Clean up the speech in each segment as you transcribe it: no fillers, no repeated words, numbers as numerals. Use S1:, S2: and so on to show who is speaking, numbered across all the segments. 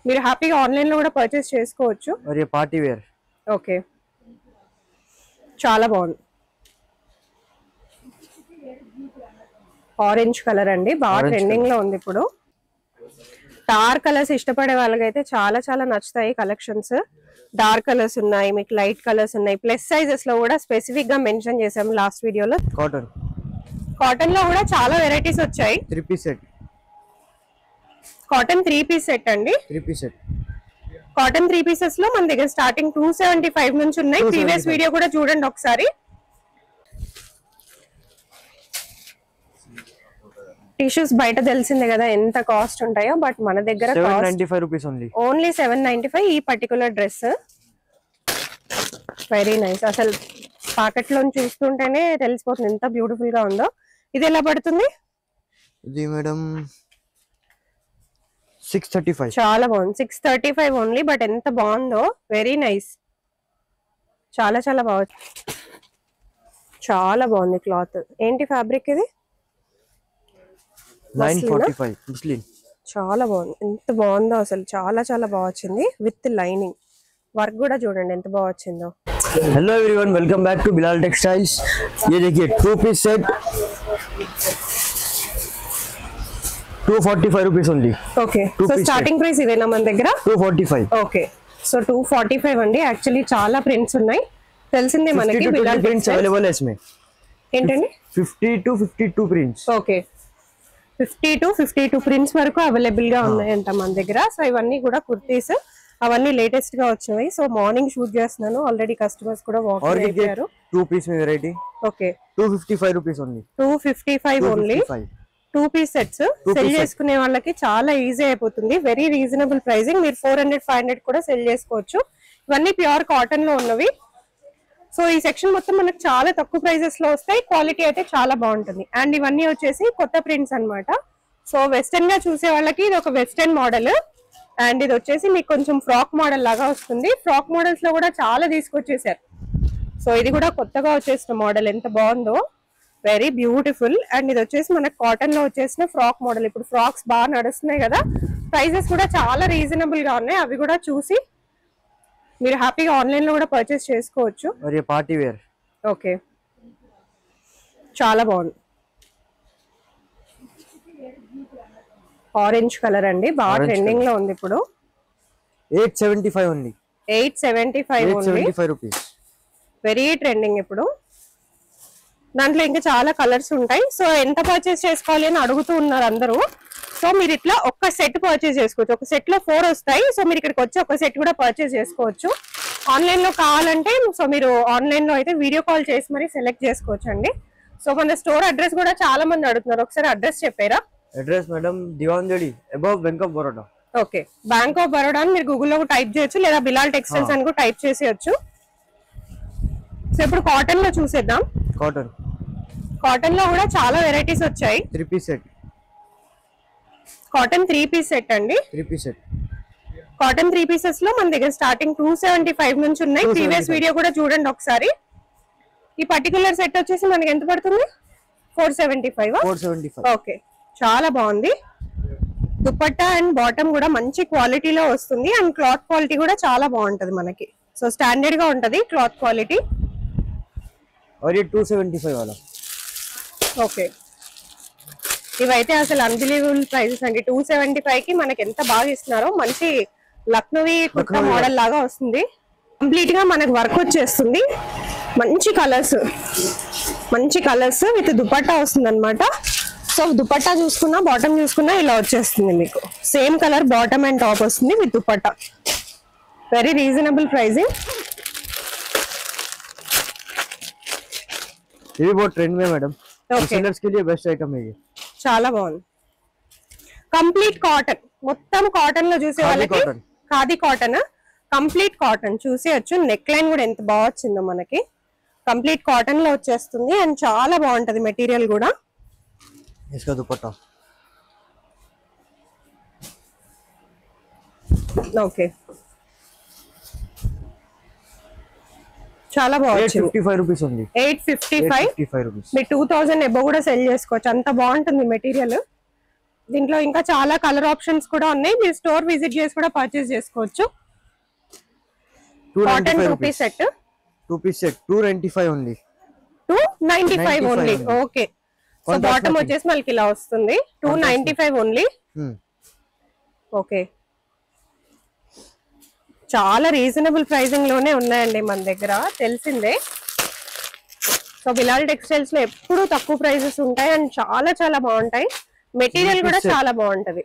S1: మీరు హ్యాపీగా ఆన్లైన్ లో కూడా పర్చేస్ చేసుకోవచ్చు.
S2: और ये पार्टी वेयर
S1: ఓకే, చాలా బాగుంది. ఆరెంజ్ కలర్ అండి, బాగా ట్రెండింగ్ లో ఉంది ఇప్పుడు. డార్క్ కలర్స్ ఇష్టపడే వాళ్ళకైతే చాలా చాలా నచ్చుతాయి కలెక్షన్స్. డార్క్ కలర్స్ ఉన్నాయి, మీకు లైట్ కలర్స్ ఉన్నాయి. ప్లస్ సైజెస్ లో కూడా స్పెసిఫిక్ గా మెన్షన్ చేసాము లాస్ట్ వీడియోలో.
S2: कॉटन
S1: కాటన్ లో కూడా చాలా వెరైటీస్ వచ్చాయి.
S2: 3 piece set
S1: cotton 3 piece set అండి.
S2: 3 पीस सेट
S1: కాటన్ 3 పీసెస్ లో మన దగ్గర స్టార్టింగ్ 275 నుంచి ఉన్నాయి. ప్రీవియస్ వీడియో కూడా చూడండి ఒకసారి. టిష్యూస్ బయట తెలిసిందే కదా ఎంత కాస్ట్ ఉంటాయో, బట్ మన దగ్గర
S2: 795 rupees only.
S1: ఓన్లీ 795 ఈ పర్టికులర్ డ్రెస్. Very nice. అసలు పాకెట్ లో చూస్తుంటేనే తెలిసిపోతుంది ఎంత బ్యూటిఫుల్ గా ఉందో. ఇది ఎలా పడుతుంది?
S2: ఇది మేడం 635.
S1: చాలా బాగుంది. 635 ఓన్లీ, బట్ ఎంత బాగుందో. Very nice. చాలా చాలా బాగుంది. చాలా బాగుంది క్లాత్. ఏంటి ఫ్యాబ్రిక్ ఇది?
S2: 945 ముస్లిం.
S1: చాలా బాగుంది. ఎంత బాగుందో అసలు, చాలా చాలా బాగా వచ్చింది. విత్ లైనింగ్ వర్క్ కూడా చూడండి ఎంత బాగా వచ్చిందో.
S2: Hello everyone, welcome back to Bilal textiles. ये देखिए 2 piece set 245 rupees only.
S1: Okay, so starting price ఇదేనా మన దగ్గర?
S2: 245.
S1: ఓకే, సో 245 అండి. యాక్చువల్లీ చాలా ప్రింట్స్ ఉన్నాయి, తెలిసిందే మనకి. బిలాల్
S2: प्रिंट्स अवेलेबल है इसमें.
S1: ఏంటండి?
S2: 50 to 52 prints.
S1: Okay, 50 to 52 prints వరకు అవైలబుల్ గా ఉన్నాయంట మన దగ్గర. సో ఇవన్నీ కూడా కుర్తీస్, అవన్నీ లేటెస్ట్ గా వచ్చినాయి. సో మార్నింగ్ షూట్ చేస్తున్నాను, ఆల్రెడీ కస్టమర్స్ కూడా వాక్ అయిపోయారు.
S2: 2 पीस में variety.
S1: Okay,
S2: 255 rupees only.
S1: 255 only. 2 piece sets sell చేసుకునే వాళ్ళకి చాలా ఈజీ అయిపోతుంది. Very reasonable pricing. మీరు 400 500 కూడా సెల్ చేసుకోవచ్చు. ఇవన్నీ ప్యూర్ కాటన్ లో ఉన్నవి. సో ఈ సెక్షన్ మొత్తం మనకు చాలా తక్కువ ప్రైజెస్ లో వస్తాయి. క్వాలిటీ అయితే చాలా బాగుంటుంది. అండ్ ఇవన్నీ వచ్చేసి కొత్త ప్రింట్స్ అన్నమాట. సో వెస్టర్న్ గా చూసే వాళ్ళకి ఇది ఒక వెస్టర్న్ మోడల్, అండ్ ఇది వచ్చేసి మీకు కొంచెం ఫ్రాక్ మోడల్ లాగా వస్తుంది. ఫ్రాక్ మోడల్స్ లో కూడా చాలా తీసుకొచ్చేసారు. సో ఇది కూడా కొత్తగా వచ్చేసిన మోడల్, ఎంత బాగుందో. Very beautiful. అండ్ ఇది వచ్చేసి మనకు కాటన్ లో వచ్చేసిన ఫ్రాక్ మోడల్. ఇప్పుడు ఫ్రాక్స్ బాగా నడుస్తున్నాయి కదా, ప్రైజెస్ కూడా చాలా రీజనబుల్ గా ఉన్నాయి. అవి కూడా చూసి మీరు హ్యాపీగా ఆన్లైన్ లో కూడా పర్చేస్ చేసుకోవచ్చు.
S2: और ये पार्टी वेयर.
S1: ఓకే, చాలా బాగుంది. ఆరెంజ్ కలర్ అండి, బాగా ట్రెండింగ్ లో ఉంది ఇప్పుడు.
S2: 875 only.
S1: 875 only.
S2: 875 rupees.
S1: Very trending ఇప్పుడు. దాంట్లో ఇంకా చాలా కలర్స్ ఉంటాయి. సో ఎంత పర్చేస్ చేసుకోవాలి అని అడుగుతూ ఉన్నారు అందరూ. సో మీరు ఇట్లా ఒక్క సెట్ పర్చేస్ చేసుకోవచ్చు. ఒక సెట్ లో 4 వస్తాయి. సో మీరు ఇక్కడికి వచ్చి ఒక సెట్ కూడా పర్చేస్ చేసుకోవచ్చు. ఆన్లైన్ లో కావాలంటే సో మీరు ఆన్లైన్ లో అయితే వీడియో కాల్ చేసి మరి సెలెక్ట్ చేసుకోవచ్చు అండి. సో మన స్టోర్ అడ్రస్ కూడా చాలా మంది అడుగుతున్నారు, ఒకసారి అడ్రస్ చెప్పారా?
S2: Address madam Divanjali above bank of Baroda.
S1: Okay, bank of Baroda అని మీరు గూగుల్లో టైప్ చేయొచ్చు, లేదా బిలాల్ టెక్స్టైల్స్ అని కూడా టైప్ చేసేయచ్చు. సో ఇప్పుడు కాటన్ లో చూసేద్దాం.
S2: కాటన్
S1: కాటన్ లో కూడా చాలా వెరైటీస్ వచ్చాయి.
S2: 3 piece set.
S1: Cotton 3 piece set అండి.
S2: 3 पीस सेट.
S1: కాటన్ 3 పీసెస్ లో మన దగ్గర స్టార్టింగ్ 275 నుంచి ఉన్నాయి. ప్రీవియస్ వీడియో కూడా చూడండి ఒకసారి. ఈ పర్టికులర్ సెట్ వచ్చేసి మనకి ఎంత పడుతుంది? 475.
S2: 475.
S1: ఓకే, చాలా బాగుంది. దుపట్టా అండ్ బాటమ్ కూడా మంచి క్వాలిటీలో వస్తుంది. అండ్ క్లాత్ క్వాలిటీ కూడా చాలా బాగుంటది మనకి. సో స్టాండర్డ్ గా ఉంటది క్లాత్ క్వాలిటీ.
S2: और ये 275 वाला.
S1: ఓకే, ఇవైతే అసలు అన్బిలీవబుల్ ప్రైసెస్ అండి. 275 కి మనకి ఎంత బాగా ఇస్తున్నారో. మంచి లక్నోవి కొత్త మోడల్ లాగా వస్తుంది. కంప్లీట్ గా మనకు వర్క్ వచ్చేస్తుంది. మంచి కలర్స్ విత్ దుపట్టా వస్తుంది అనమాట. సో దుపట్టా చూసుకున్నా బాటమ్ చూసుకున్నా ఇలా వచ్చేస్తుంది మీకు. Same colour bottom and top వస్తుంది with dupatta. Very reasonable pricing.
S2: ये भी बहुत ट्रेंड में मैडम.
S1: ఓకే,
S2: सेलर्स के लिए बेस्ट आइटम है ये.
S1: చాలా బాగుంది. కంప్లీట్ కాటన్, మొత్తం కాటన్ లో చూసే వాళ్ళకి ఖాదీ కాటన్, కంప్లీట్ కాటన్ చూసేయచ్చు. నెక్ లైన్ కూడా ఎంత బాగా వచ్చిందో మనకి. కంప్లీట్ కాటన్ లో వచ్చేస్తుంది అండ్ చాలా బాగుంటది మెటీరియల్ కూడా.
S2: इसका दुपट्टा.
S1: ఓకే, చాలా బాగుంది.
S2: 855 rupees only.
S1: 855
S2: 855 rupees.
S1: మీరు 2000 ఎబో కూడా సెల్ చేసుకోవచ్చు. అంత బాగుంటుంది మెటీరియల్. దీంట్లో ఇంకా చాలా కలర్ ఆప్షన్స్ కూడా ఉన్నాయి, మీరు స్టోర్ విజిట్ చేసి కూడా పర్చేస్ చేసుకోవచ్చు. Cotton 2 piece set
S2: 295 only.
S1: 295 only. Okay, so bottom వచ్చేసి మనకి ఇలా వస్తుంది. 295 ఓన్లీ. ఓకే, చాలా రీజనబుల్ ప్రైసింగ్ లోనే ఉన్నాయండి మన దగ్గర, తెలిసిందే. సో బిలాల్ టెక్స్టైల్స్ లో ఎప్పుడు తక్కువ ప్రైసెస్ ఉంటాయి అండ్ చాలా చాలా బాగుంటాయి. మెటీరియల్ కూడా చాలా బాగుంటది.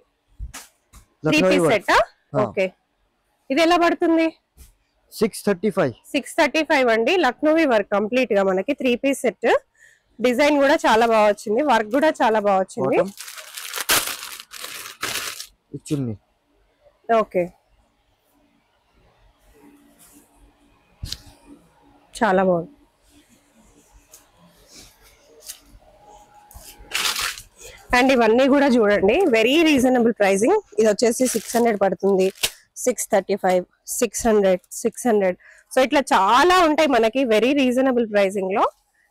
S1: 3 పీస్ సెట్. ఓకే, ఇది ఎలా పడుతుంది? 635 అండి. లక్నోవి వర్క్ కంప్లీట్ గా మనకి 3 పీస్ సెట్. డిజైన్ కూడా చాలా బాగా వచ్చింది, వర్క్ కూడా చాలా బాగా వచ్చింది. ఓకే, చాలా బాగుంది. అండ్ ఇవన్నీ కూడా చూడండి, వెరీ రీజనబుల్ ప్రైసింగ్. ఇది వచ్చేసి 600 పడుతుంది, 635, 600. సో ఇట్లా చాలా ఉంటాయి మనకి వెరీ రీజనబుల్ ప్రైసింగ్ లో.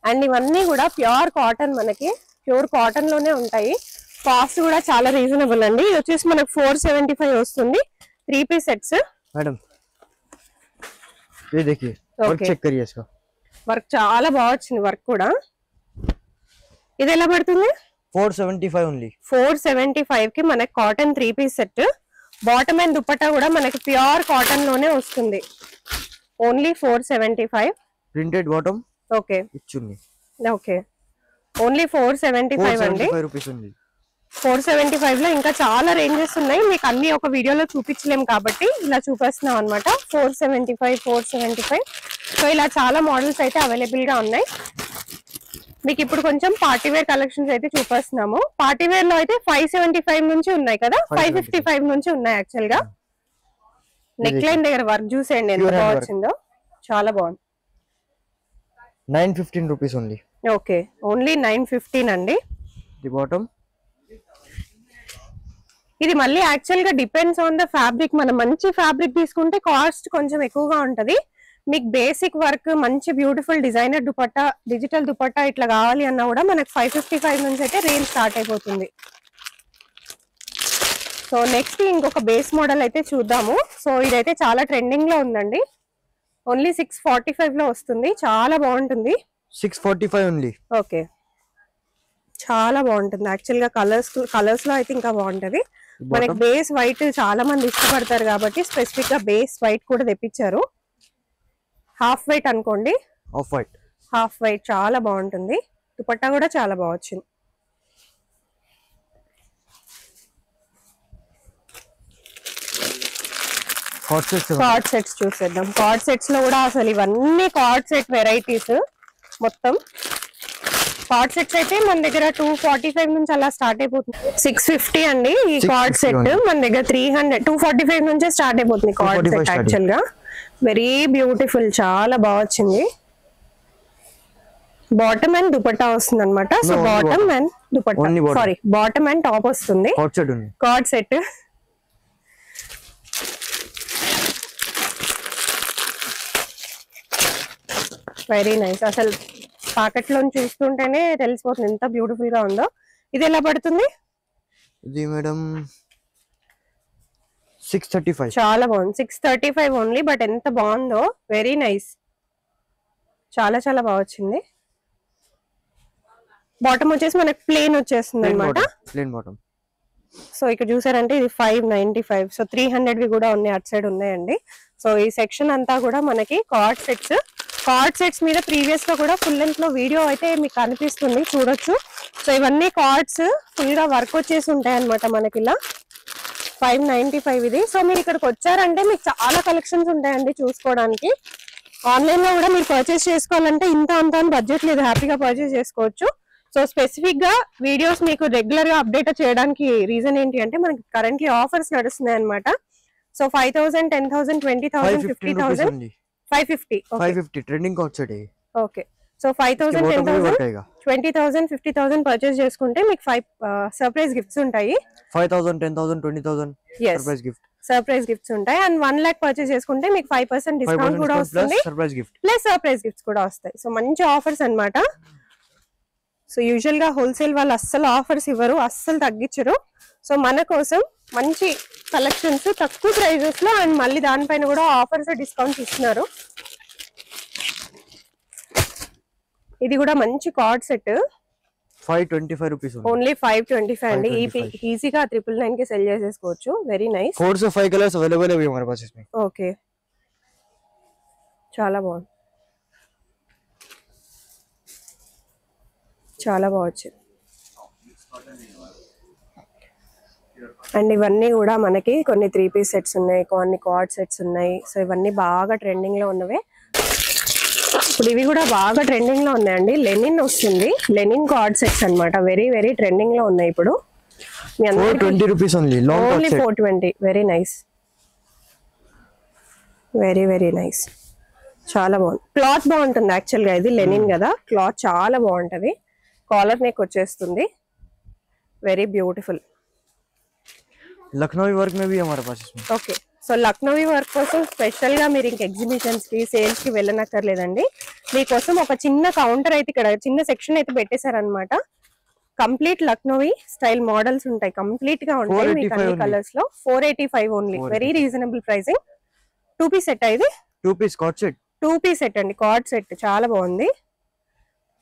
S1: అండ్ ఇవన్నీ కూడా ప్యూర్ కాటన్, మనకి ప్యూర్ కాటన్ లోనే ఉంటాయి. కాస్ట్ కూడా చాలా రీజనబుల్ అండి. ఇది వచ్చేసి మనకు 475 వస్తుంది. 3 పీస్ సెట్స్.
S2: మేడం ये देखिए, वर्क चेक करिए इसका.
S1: వర్క్ చాలా బాగా వచ్చింది, వర్క్ కూడా. ఇది ఎలా పడుతుంది?
S2: 475 ఓన్లీ.
S1: 475 కి మనకి cotton 3 piece set. Bottom and dupatta కూడా మనకి ప్యూర్ కాటన్ లోనే వస్తుంది. ఓన్లీ 475.
S2: Printed bottom.
S1: ఓకే,
S2: ఇచ్చుంది.
S1: ఓకే, ఓన్లీ 475 అండి.
S2: 475 రూపీస్ ఉంది.
S1: 475 లో ఇంకా చాలా రేంజెస్ ఉన్నాయి, మీకు అన్ని ఒక వీడియోలో చూపించలేము కాబట్టి ఇలా చూపిస్తున్నాం అనమాట. 475. సో ఇలా చాలా మోడల్స్ అయితే అవైలబుల్ గా ఉన్నాయి. మీకు ఇప్పుడు కొంచెం పార్టీ వేర్ కలెక్షన్స్ అయితే చూపిస్తున్నాము. పార్టీ వేర్ లో అయితే 575 నుంచి ఉన్నాయి కదా, 555 నుంచి ఉన్నాయి యాక్చువల్ గా. నెక్ లైన్ దగ్గర వర్క్ చూసేయండి ఎంత బాగా వచ్చిందో, చాలా బాగుంది.
S2: 915 రూపీస్ ఓన్లీ.
S1: ఓకే, ఓన్లీ 915 అండి.
S2: The bottom.
S1: ఇది మళ్ళీ యాక్చువల్ గా డిపెండ్స్ ఆన్ ద ఫ్యాబ్రిక్. మనం మంచి ఫ్యాబ్రిక్ తీసుకుంటే కాస్ట్ కొంచెం ఎక్కువగా ఉంటది. మీకు బేసిక్ వర్క్, మంచి beautiful designer dupatta, digital dupatta ఇట్లా కావాలి అన్నా కూడా మనకు 555 నుంచి అయితే రేంజ్ స్టార్ట్ అయిపోతుంది. సో నెక్స్ట్ ఇంకొక బేస్ మోడల్ అయితే చూద్దాము. సో ఇదైతే చాలా ట్రెండింగ్ లో ఉందండి. ఓన్లీ 645 లో వస్తుంది, చాలా బాగుంటుంది.
S2: 645 ఓన్లీ.
S1: ఓకే, చాలా బాగుంటుంది. యాక్చువల్ గా కలర్స్ లో అయితే ఇంకా బాగుంటది. మనకి బేస్ వైట్ చాలా మంది ఇష్టపడతారు కాబట్టి స్పెసిఫిక్ గా బేస్ వైట్ కూడా తెప్పించారు. హాఫ్ వైట్ అనుకోండి, హాఫ్ వైట్ చాలా బాగుంటుంది. దుపట్టా కూడా చాలా బాగా వచ్చింది. కార్డ్ సెట్స్ చూసేద్దాం. కార్డ్ సెట్స్ లో కూడా అసలు ఇవన్నీ కార్డ్ సెట్ వెరైటీస్ మొత్తం. కార్డ్ సెట్స్ అయితే మన దగ్గర 245 నుంచి అలా స్టార్ట్ అయిపోతుంది. 650 అండి ఈ కార్డ్ సెట్. మన దగ్గర 300, 245 నుంచే స్టార్ట్ అయిపోతుంది కార్డ్ సెట్. యాక్చువల్ గా వెరీ బ్యూటిఫుల్, చాలా బాగా వచ్చింది. బాటమ్ అండ్ దుపట్టా వస్తుంది అనమాట. So bottom and dupatta, sorry bottom and top వస్తుంది కార్డ్ సెట్. Very nice. అసలు పాకెట్ లో చూస్తుంటేనే తెలిసిపోతుంది ఎంత బ్యూటిఫుల్ గా ఉందో. ఇది ఎలా పడుతుంది?
S2: ఇది మేడం 635.
S1: చాలా బాగుంది. 635 ఓన్లీ. బట్ ఎంత బాగుందో, వెరీ నైస్, చాలా చాలా బాగా వచ్చింది. బాటమ్ వచ్చేసి మనకి ప్లేన్ వచ్చేస్తుంది అనమాట.
S2: Plane bottom.
S1: సో ఇక్కడ చూసారంటే ఇది 595. సో 300 కూడా ఉన్నాయి, అటు సైడ్ ఉన్నాయండి. సో ఈ సెక్షన్ అంతా కూడా మనకి కార్డ్ సెట్స్. కార్డ్ సెట్స్ మీద ప్రీవియస్ గా కూడా ఫుల్ లెంత్ లో వీడియో అయితే మీకు కనిపిస్తుంది, చూడొచ్చు. సో ఇవన్నీ కార్డ్స్ ఫుల్ గా వర్క్ వచ్చేసి ఉంటాయి అనమాట మనకి ఇలా. 595 ఇది. సో మీరు ఇక్కడికి వచ్చారంటే మీకు చాలా కలెక్షన్స్ ఉంటాయండి చూసుకోవడానికి. ఆన్లైన్ లో కూడా మీరు పర్చేస్ చేసుకోవాలంటే ఇంత అంత బడ్జెట్ లేదు, హ్యాపీగా పర్చేస్ చేసుకోవచ్చు. సో స్పెసిఫిక్ గా వీడియోస్ మీకు రెగ్యులర్ గా అప్డేట్ చేయడానికి రీజన్ ఏంటి అంటే మనకి కరెంట్లీ ఆఫర్స్ నడుస్తున్నాయి అనమాట. So 5000, 10,000, 20,000, 50,000, 550
S2: trending outside.
S1: Okay. So 5,000, 10,000, 20,000, 50,000 purchase చేసుకుంటే మీకు 5 సర్ప్రైజ్ గిఫ్ట్స్ ఉంటాయి.
S2: 5,000, 10,000, 20,000 సర్ప్రైజ్ గిఫ్ట్,
S1: సర్ప్రైజ్ గిఫ్ట్స్ ఉంటాయి. అండ్ 1 lakh పర్చేస్ చేసుకుంటే మీకు 5% డిస్కౌంట్ కూడా వస్తుంది,
S2: surprise gift
S1: plus surprise gifts కూడా వస్తాయి. సో మంచి ఆఫర్స్ అన్నమాట. సో యూజువల్ గా హోల్సేల్ వాళ్ళు అస్సలు ఆఫర్స్ ఇవ్వరు, అస్సలు తగ్గించరు. సో మన కోసం మంచి కలెక్షన్స్ తక్కువ ప్రైజెస్ లో అండ్ మళ్ళీ దానిపైన కూడా ఆఫర్స్ డిస్కౌంట్స్ ఇస్తున్నారు. ఇది కూడా మంచి కార్డ్ సెట్
S2: 525 రూపీస్
S1: ఓన్లీ 525 అండి. ఈజీగా 999 కి సెల్ చేసేసుకోవచ్చు. Very nice.
S2: 4 से 5 कलर्स अवेलेबल है अभी हमारे पास इसमें.
S1: ఓకే చాలా బాగుంది, చాలా బాగుంది. అండ్ ఇవన్నీ కూడా మనకి కొన్ని 3 పీస్ సెట్స్ ఉన్నాయి, కొన్ని కార్డ్ సెట్స్ ఉన్నాయి. సో ఇవన్నీ బాగా ట్రెండింగ్ లో ఉన్నవే. ఇప్పుడు ఇవి కూడా బాగా ట్రెండింగ్ లో ఉన్నాయండి. లెనిన్ వస్తుంది, లెనిన్ కార్డ్ సెట్స్ అన్నమాట. వెరీ వెరీ ట్రెండింగ్ లో ఉన్నాయి ఇప్పుడు. మీ అందరికీ
S2: 420 rupees only.
S1: Only 420. Very nice, very very nice. చాలా బాగుంది. క్లాత్ బాగుంటుంది యాక్చువల్ గా. ఇది లెనిన్ కదా, క్లాత్ చాలా బాగుంటది. కాలర్ నెక్ వచ్చేస్తుంది. Very beautiful.
S2: लखनवी वर्क में भी हमारे पास इसमें.
S1: ఓకే సో లక్నోవి వర్క్ కోసం స్పెషల్ గా మీరు ఇంక ఎగ్జిబిషన్స్ కి సేల్స్ కి వెళ్ళనక్కర్లేదండి. మీకోసం ఒక చిన్న కౌంటర్ అయితే ఇక్కడ చిన్న సెక్షన్ అయితే పెట్టేశారనమాట. కంప్లీట్ లక్నోవి స్టైల్ మోడల్స్ ఉంటాయి, కంప్లీట్ గా ఉంటాయి మీకు అన్ని కలర్స్ లో. 485 only. Very reasonable pricing. 2 piece set ఇది.
S2: 2 piece cord set.
S1: 2 piece set అండి, కార్డ్ సెట్. చాలా బాగుంది.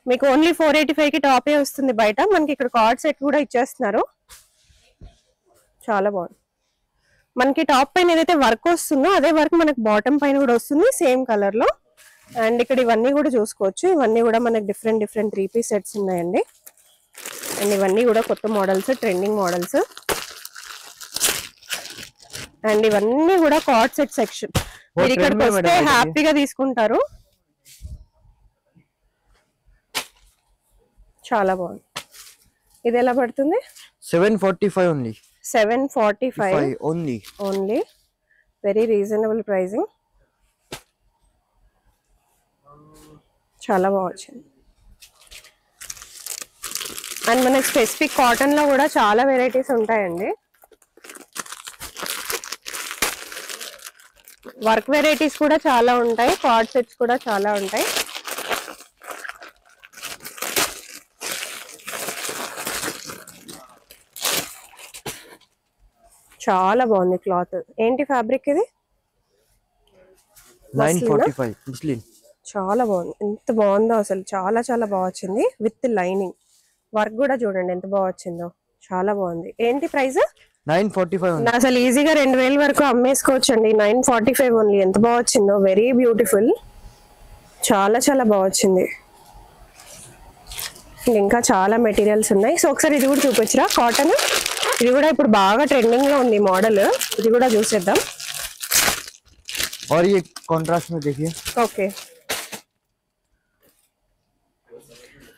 S1: మీకు ఓన్లీ 485 కి టాప్ ఏ వస్తుంది బయట. మనకి ఇక్కడ కార్డ్ సెట్ కూడా ఇచ్చేస్తున్నారు. చాలా బాగుంది. మనకి టాప్ పైన ఏదైతే వర్క్ వస్తుందో అదే వర్క్ మనకి బాటమ్ పైన కూడా వస్తుంది సేమ్ కలర్ లో. అండ్ ఇక్కడ ఇవన్నీ కూడా చూసుకోవచ్చు. ఇవన్నీ కూడా మనకి డిఫరెంట్ 3 పీస్ సెట్స్ ఉన్నాయండి. అండ్ ఇవన్నీ కూడా కొత్త మోడల్స్, ట్రెండింగ్ మోడల్స్. అండ్ ఇవన్నీ కూడా కార్డ్ సెట్ సెక్షన్. మీరు ఇక్కడికి వస్తే హ్యాపీగా తీసుకుంటారు. చాలా బాగుంది. ఇది ఎలా పడుతుంది?
S2: 745 only.
S1: 745
S2: only.
S1: Very reasonable pricing. చాలా బాగుంది. అండ్ మనకి స్పెసిఫిక్ కాటన్ లో కూడా చాలా వెరైటీస్ ఉంటాయండి. వర్క్ వెరైటీస్ కూడా చాలా ఉంటాయి, కార్డ్ సెట్స్ కూడా చాలా ఉంటాయి. చాలా బాగుంది క్లాత్. ఏంటి ఫ్యాబ్రిక్ ఇది?
S2: 945 ముస్లిం.
S1: చాలా బాగుంది. ఎంత బాగుందో అసలు. చాలా చాలా బాగా వచ్చింది విత్ లైనింగ్. వర్క్ కూడా చూడండి ఎంత బాగా వచ్చిందో. చాలా బాగుంది. ఏంటి ప్రైస్?
S2: 945.
S1: అసలు ఈజీగా 2000 వరకు అమ్మేసుకోవచ్చు అండి. 945 ఓన్లీ. ఎంత బాగా వచ్చిందో. Very beautiful. చాలా చాలా బాగా వచ్చింది. ఇంకా చాలా మెటీరియల్స్ ఉన్నాయి. సో ఒకసారి ఇది కూడా చూపించరా కాటన్. ఇది కూడా ఇప్పుడు బాగా ట్రెండింగ్ లో ఉంది మోడల్. ఇది కూడా చూసేద్దాం.
S2: और ये कॉन्ट्रास्ट में देखिए.
S1: ఓకే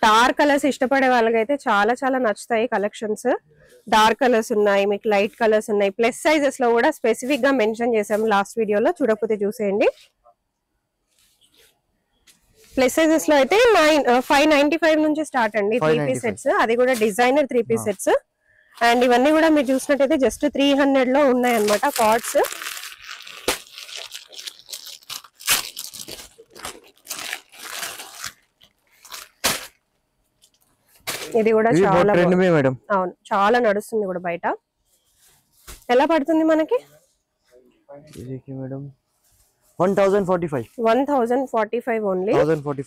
S1: డార్క్ కలర్స్ ఇష్టపడే వాళ్ళకైతే చాలా చాలా నచ్చుతాయి కలెక్షన్స్. డార్క్ కలర్స్ ఉన్నాయి, మీకు లైట్ కలర్స్ ఉన్నాయి. ప్లస్ సైజెస్ లో కూడా స్పెసిఫిక్ గా మెన్షన్ చేసాము లాస్ట్ వీడియోలో, చూడకపోతే చూసేయండి. ప్లస్ సైజెస్ లో అయితే 595 నుంచి స్టార్ట్ అండి 3 పీస్ సెట్స్. అది కూడా డిజైనర్ 3 పీస్ సెట్స్. అండ్ ఇవన్నీ కూడా మీరు చూసినట్టయితే జస్ట్ 300 లో ఉన్నాయి అన్నమాట కార్డ్స్. ఇది కూడా చాలా
S2: మేడం.
S1: అవును, చాలా నడుస్తుంది కూడా బయట. ఎలా పడుతుంది మనకి?
S2: Madam 1045
S1: only.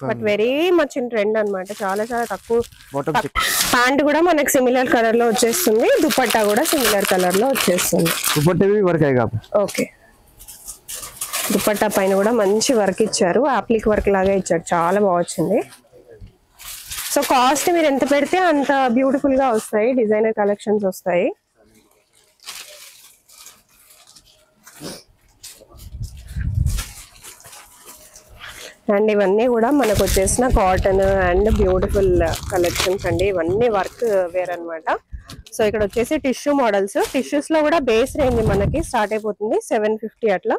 S1: But very much in trend అన్నమాట. చాలా చాలా తక్కువ. ప్యాంట్ కూడా మనకి సిమిలర్ కలర్ లో వచ్చేస్తుంది. దుపట్టా కూడా సిమిలర్ కలర్ లో వచ్చేస్తుంది. ఓకే దుపట్టా పైన కూడా మంచి వర్క్ ఇచ్చారు, అప్లిక్ వర్క్ లాగా ఇచ్చారు. చాలా బాగా వచ్చింది. సో కాస్ట్ మీరు ఎంత పెడితే అంత బ్యూటిఫుల్ గా వస్తాయి, డిజైనర్ కలెక్షన్స్ వస్తాయి. అండ్ ఇవన్నీ కూడా మనకు వచ్చేసిన కాటన్ అండ్ బ్యూటిఫుల్ కలెక్షన్స్ అండి. ఇవన్నీ వర్క్ వేర్ అన్నమాట. సో ఇక్కడ వచ్చేసి టిష్యూ మోడల్స్. టిష్యూస్ లో కూడా బేస్ రేంజ్ మనకి స్టార్ట్ అయిపోతుంది 750 అట్లా.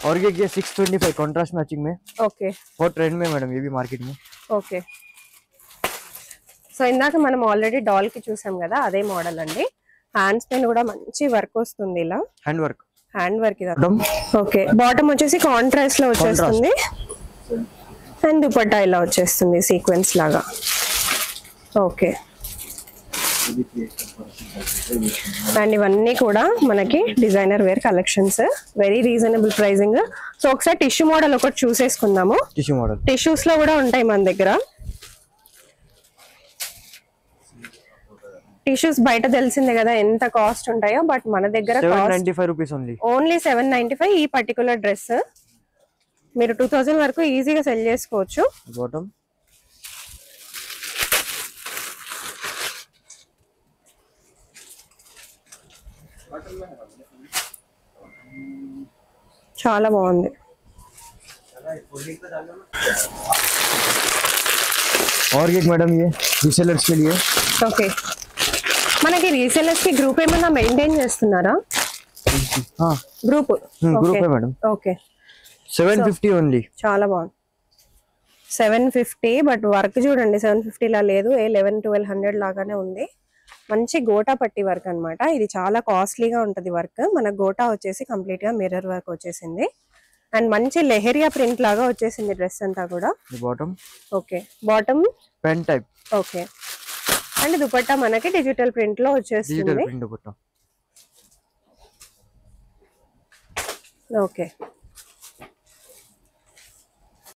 S2: और ये 625 कॉन्ट्रास्ट मैचिंग में.
S1: ओके
S2: बहुत ट्रेंड में मैडम ये भी मार्केट में.
S1: ఓకే సో ఇందాక మనం ఆల్రెడీ డాల్ కి చూసాం కదా, అదే మోడల్ అండి. హ్యాండ్స్ పైన కూడా మంచి వర్క్ వస్తుంది. ఇలా హ్యాండ్ వర్క్ ఇది. ఓకే బాటమ్ వచ్చేసి కాంట్రాస్ట్ లో వచ్చేస్తుంది. అండ్ దుపట్టా ఇలా వచ్చేస్తుంది సీక్వెన్స్ లాగా. ఓకే అండ్ ఇవన్నీ కూడా మనకి designer wear collections, very reasonable pricing. So ఒకసారి టిష్యూ మోడల్ ఒకటి చూసేసుకుందాము.
S2: టిష్యూ మోడల్
S1: టిష్యూస్ లో కూడా ఉంటాయి మన దగ్గర. టిష్యూస్ బయట తెలిసిందే కదా ఎంత కాస్ట్ ఉంటాయో, బట్ మన దగ్గర
S2: 795 రూపీస్ ఓన్లీ.
S1: ఓన్లీ 795. ఈ పర్టికులర్ డ్రెస్ మీరు 2000 వరకు ఈజీగా సెల్ చేసుకోవచ్చు.
S2: బాటమ్
S1: చాలా బాగుంది.
S2: और एक मैडम ये रीसेलर्स के लिए.
S1: ఓకే, మనకి రీసెలర్స్ కి గ్రూప్ ఏమైనా మెయింటైన్ చేస్తున్నారా? గ్రూప్
S2: గ్రూప్ है मैडम.
S1: Okay,
S2: 750 only.
S1: చాలా బాగుంది. 750, బట్ వర్క్ చూడండి 750 లా లేదు, 1100-1200 లాగానే ఉంది. మంచి గోటా పట్టి వర్క్ అన్నమాట. ఇది చాలా కాస్ట్లీగా ఉంటది వర్క్. మన గోటా వచ్చేసి కంప్లీట్ గా మిర్రర్ వర్క్ వచ్చేసింది. అండ్ మంచి లెహరియా ప్రింట్ లాగా వచ్చేసింది డ్రెస్ అంతా కూడా.
S2: Bottom
S1: okay, bottom
S2: pen type.
S1: Okay, and dupatta మనకి డిజిటల్ ప్రింట్ లో వచ్చేస్తుంది.
S2: Digital print dupatta.
S1: ఓకే,